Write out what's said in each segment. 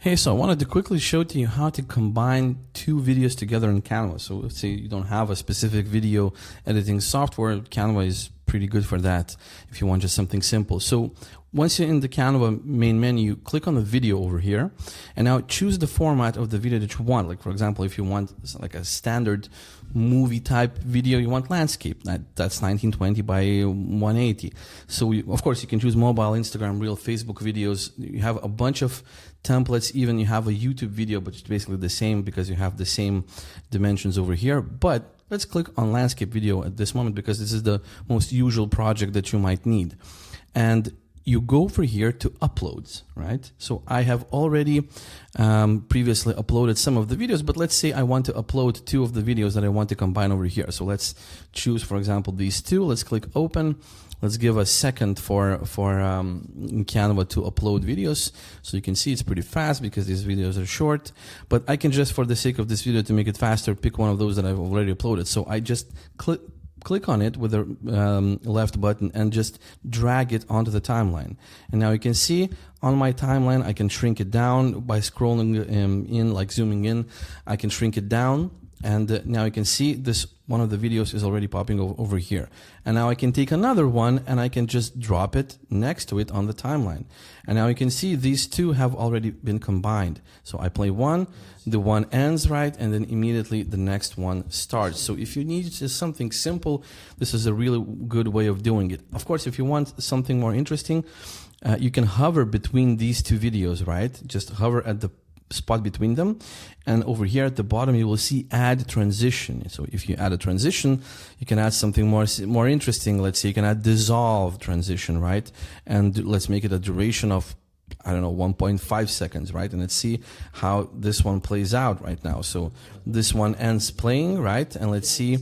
Hey, so I wanted to quickly show to you how to combine two videos together in Canva. So let's say you don't have a specific video editing software, Canva is pretty good for that if you want just something simple. So once you're in the Canva main menu, click on the video over here, and now choose the format of the video that you want. Like for example, if you want like a standard movie type video, you want landscape, that's 1920 by 180. So of course you can choose mobile, Instagram, Reel, Facebook videos. You have a bunch of templates. Even you have a YouTube video, but it's basically the same because you have the same dimensions over here. But let's click on landscape video at this moment because this is the most usual project that you might need. And you go over here to uploads, right? So I have already previously uploaded some of the videos, but let's say I want to upload two of the videos that I want to combine over here. So let's choose, for example, these two. Let's click open. Let's give a second for Canva to upload videos. So you can see it's pretty fast because these videos are short, but I can just, for the sake of this video, to make it faster, pick one of those that I've already uploaded. So I just click on it with the left button and just drag it onto the timeline. And now you can see on my timeline, I can shrink it down by scrolling in, like zooming in. I can shrink it down. And now you can see this one of the videos is already popping over here. And now I can take another one and I can just drop it next to it on the timeline. And now you can see these two have already been combined. So I play one, the one ends right, and then immediately the next one starts. So if you need just something simple, this is a really good way of doing it. Of course, if you want something more interesting, you can hover between these two videos, right? Just hover at the spot between them, and over here at the bottom you will see add transition. So if you add a transition, you can add something more interesting. Let's say you can add dissolve transition, right? And let's make it a duration of, I don't know, 1.5 seconds, right? And let's see how this one plays out right now. So this one ends playing, right? And let's see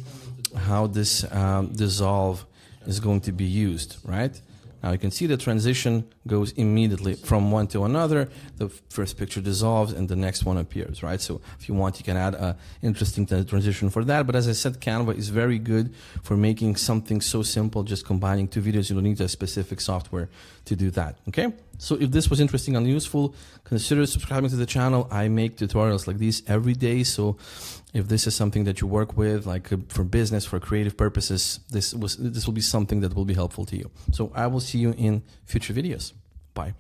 how this dissolve is going to be used, right? Now you can see the transition goes immediately from one to another. The first picture dissolves and the next one appears, right? So if you want, you can add an interesting transition for that. But as I said, Canva is very good for making something so simple, just combining two videos. You don't need a specific software to do that, okay? So if this was interesting and useful, consider subscribing to the channel. I make tutorials like these every day. So if this is something that you work with, like for business, for creative purposes, this will be something that will be helpful to you. So I will see you in future videos. Bye.